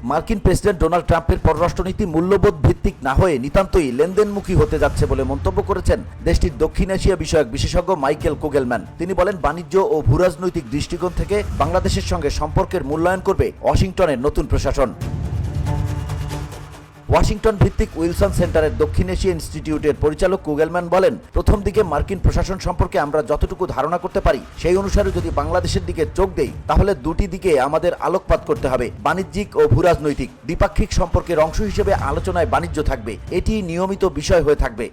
মার্কিন president Donald ট্রাম্পের পররাষ্ট্রনীতি মূল্যবোধ ভিত্তিক না হয়ে নিতান্তই লেনদেনমুখী হতে যাচ্ছে বলে মন্তব্য করেছেন দেশটির দক্ষিণ এশিয়া বিষয়ক বিশেষজ্ঞ মাইকেল কুগেলম্যান। তিনি বলেন, বাণিজ্য ও ভূরাজনৈতিক দৃষ্টিকোণ থেকে বাংলাদেশের সঙ্গে সম্পর্কের মূল্যায়ন করবে ওয়াশিংটনের নতুন প্রশাসন। ওয়াশিংটন ভিত্তিক উইলসন সেন্টারের দক্ষিণ এশিয়া ইনস্টিটিউটের পরিচালক কুগেলম্যান বলেন, প্রথম দিকে মার্কিন প্রশাসন সম্পর্কে আমরা যতটুকু ধারণা করতে পারি সেই অনুসারে যদি বাংলাদেশের দিকে চোখ দেই তাহলে দুটি দিকে আমাদের আলোকপাত করতে হবে। বাণিজ্যিক ও ভূরাজনৈতিক দ্বিপাক্ষিক সম্পর্কের অংশ হিসেবে আলোচনায় বাণিজ্য থাকবে, এটি নিয়মিত বিষয় হয়ে থাকবে।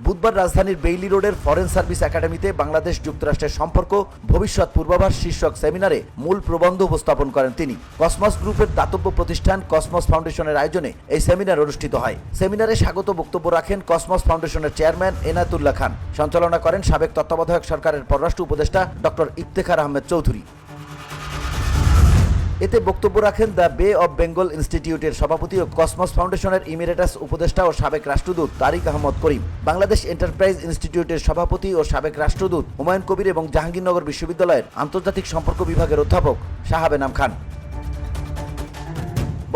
বুধবার রাজধানীর বেইলি রোডের ফরেন সার্ভিস একাডেমিতে বাংলাদেশ যুক্তরাষ্ট্রের সম্পর্ক ভবিষ্যৎ পূর্বাভাস শীর্ষক সেমিনারে মূল প্রবন্ধ উপস্থাপন করেন তিনি। কসমস গ্রুপের দাতব্য প্রতিষ্ঠান কসমস ফাউন্ডেশনের আয়োজনে এই সেমিনার অনুষ্ঠিত হয়। সেমিনারে স্বাগত বক্তব্য রাখেন কসমস ফাউন্ডেশনের চেয়ারম্যান এনায়েতুল্লাহ খান। সঞ্চালনা করেন সাবেক তত্ত্বাবধায়ক সরকারের পররাষ্ট্র উপদেষ্টা ডক্টর ইফতেখার আহমেদ চৌধুরী। এতে বক্তব্য রাখেন দ্য বে অব বেঙ্গল ইনস্টিটিউটের সভাপতি ও কসমস ফাউন্ডেশনের ইমিরেটাস উপদেষ্টা ও সাবেক রাষ্ট্রদূত তারিক আহমদ করিম, বাংলাদেশ এন্টারপ্রাইজ ইনস্টিটিউটের সভাপতি ও সাবেক রাষ্ট্রদূত হুমায়ুন কবির এবং জাহাঙ্গীরনগর বিশ্ববিদ্যালয়ের আন্তর্জাতিক সম্পর্ক বিভাগের অধ্যাপক শাহাব এনাম খান।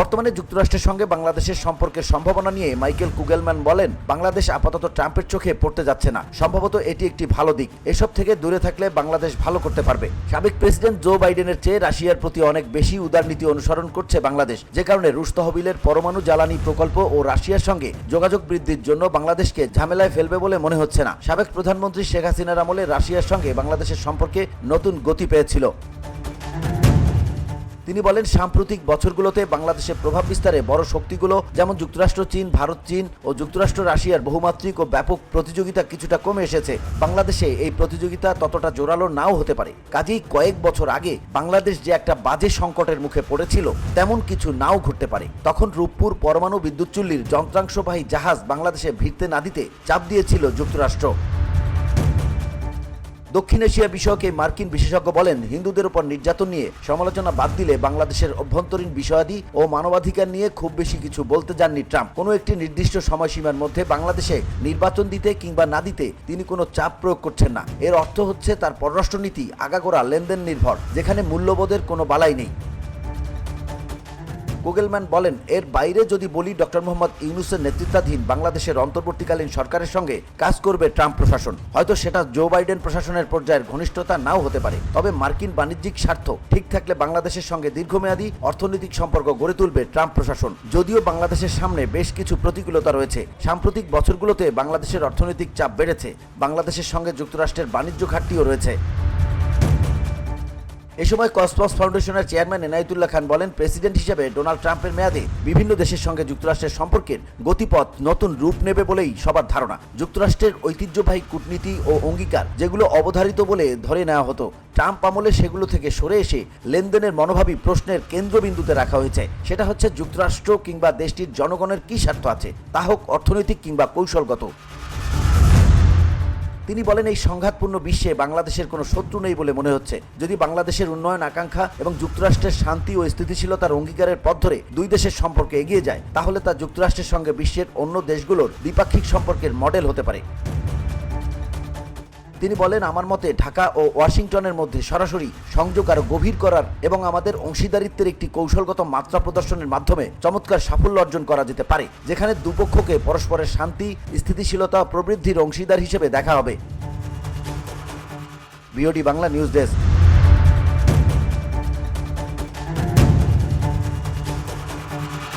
বর্তমানে যুক্তরাষ্ট্রের সঙ্গে বাংলাদেশের সম্পর্কের সম্ভাবনা নিয়ে মাইকেল কুগেলম্যান বলেন, বাংলাদেশ আপাতত ট্রাম্পের চোখে পড়তে যাচ্ছে না। সম্ভবত এটি একটি ভালো দিক। এসব থেকে দূরে থাকলে বাংলাদেশ ভালো করতে পারবে। সাবেক প্রেসিডেন্ট জো বাইডেনের চেয়ে রাশিয়ার প্রতি অনেক বেশি উদারনীতি অনুসরণ করছে বাংলাদেশ, যে কারণে রুশ তহবিলের পরমাণু জ্বালানি প্রকল্প ও রাশিয়ার সঙ্গে যোগাযোগ বৃদ্ধির জন্য বাংলাদেশকে ঝামেলায় ফেলবে বলে মনে হচ্ছে না। সাবেক প্রধানমন্ত্রী শেখ হাসিনার আমলে রাশিয়ার সঙ্গে বাংলাদেশের সম্পর্কে নতুন গতি পেয়েছিল। তিনি বলেন, সাম্প্রতিক বছরগুলোতে বাংলাদেশের প্রভাব বিস্তারে বড় শক্তিগুলো যেমন যুক্তরাষ্ট্র, চীন, ভারত, চীন ও যুক্তরাষ্ট্র রাশিয়ার বহুমাত্রিক ও ব্যাপক প্রতিযোগিতা কিছুটা কমে এসেছে। বাংলাদেশে এই প্রতিযোগিতা ততটা জোরালো নাও হতে পারে। কাজেই কয়েক বছর আগে বাংলাদেশ যে একটা বাজে সংকটের মুখে পড়েছিল তেমন কিছু নাও ঘটতে পারে। তখন রূপপুর পরমাণু বিদ্যুৎ চুল্লির যন্ত্রাংশবাহী জাহাজ বাংলাদেশে ভিড়তে না দিতে চাপ দিয়েছিল যুক্তরাষ্ট্র। দক্ষিণ এশিয়া বিষয়ক এই মার্কিন বিশেষজ্ঞ বলেন, হিন্দুদের উপর নির্যাতন নিয়ে সমালোচনা বাদ দিলে বাংলাদেশের অভ্যন্তরীণ বিষয়াদি ও মানবাধিকার নিয়ে খুব বেশি কিছু বলতে যাননি ট্রাম্প। কোনো একটি নির্দিষ্ট সময়সীমার মধ্যে বাংলাদেশে নির্বাচন দিতে কিংবা না দিতে তিনি কোনো চাপ প্রয়োগ করছেন না। এর অর্থ হচ্ছে তার পররাষ্ট্রনীতি আগাগোড়া লেনদেন নির্ভর, যেখানে মূল্যবোধের কোনো বালাই নেই। কুগেলম্যান বলেন, এর বাইরে যদি বলি, ডক্টর মোহাম্মদ ইউনূসের নেতৃত্বাধীন বাংলাদেশের অন্তর্বর্তীকালীন সরকারের সঙ্গে কাজ করবে ট্রাম্প প্রশাসন। হয়তো সেটা জো বাইডেন প্রশাসনের পর্যায়ের ঘনিষ্ঠতা নাও হতে পারে, তবে মার্কিন বাণিজ্যিক স্বার্থ ঠিক থাকলে বাংলাদেশের সঙ্গে দীর্ঘমেয়াদী অর্থনৈতিক সম্পর্ক গড়ে তুলবে ট্রাম্প প্রশাসন। যদিও বাংলাদেশের সামনে বেশ কিছু প্রতিকূলতা রয়েছে। সাম্প্রতিক বছরগুলোতে বাংলাদেশের অর্থনৈতিক চাপ বেড়েছে, বাংলাদেশের সঙ্গে যুক্তরাষ্ট্রের বাণিজ্য ঘাটতিও রয়েছে। এ সময় কসমস ফাউন্ডেশনের চেয়ারম্যান এনায়েতুল্লাহ খান বলেন, প্রেসিডেন্ট হিসেবে ডোনাল্ড ট্রাম্পের মেয়াদে বিভিন্ন দেশের সঙ্গে যুক্তরাষ্ট্রের সম্পর্কের গতিপথ নতুন রূপ নেবে বলেই সবার ধারণা। যুক্তরাষ্ট্রের ঐতিহ্যবাহী কূটনীতি ও অঙ্গীকার যেগুলো অবধারিত বলে ধরে নেওয়া হতো, ট্রাম্প আমলে সেগুলো থেকে সরে এসে লেনদেনের মনোভাবই প্রশ্নের কেন্দ্রবিন্দুতে রাখা হয়েছে। সেটা হচ্ছে যুক্তরাষ্ট্র কিংবা দেশটির জনগণের কী স্বার্থ আছে, তা হোক অর্থনৈতিক কিংবা কৌশলগত। তিনি বলেন, এই সংঘাতপূর্ণ বিশ্বে বাংলাদেশের কোনো শত্রু নেই বলে মনে হচ্ছে। যদি বাংলাদেশের উন্নয়ন আকাঙ্ক্ষা এবং যুক্তরাষ্ট্রের শান্তি ও স্থিতিশীলতার অঙ্গীকারের পথ ধরে দুই দেশের সম্পর্কে এগিয়ে যায়, তাহলে তা যুক্তরাষ্ট্রের সঙ্গে বিশ্বের অন্য দেশগুলোর দ্বিপাক্ষিক সম্পর্কের মডেল হতে পারে। তিনি বলেন, আমার মতে ঢাকা ও ওয়াশিংটনের মধ্যে সরাসরি সংযোগ আরও গভীর করার এবং আমাদের অংশীদারিত্বের একটি কৌশলগত মাত্রা প্রদর্শনের মাধ্যমে চমৎকার সাফল্য অর্জন করা যেতে পারে, যেখানে দুপক্ষকে পরস্পরের শান্তি, স্থিতিশীলতা প্রবৃদ্ধির অংশীদার হিসেবে দেখা হবে। BOD Bangla news desk.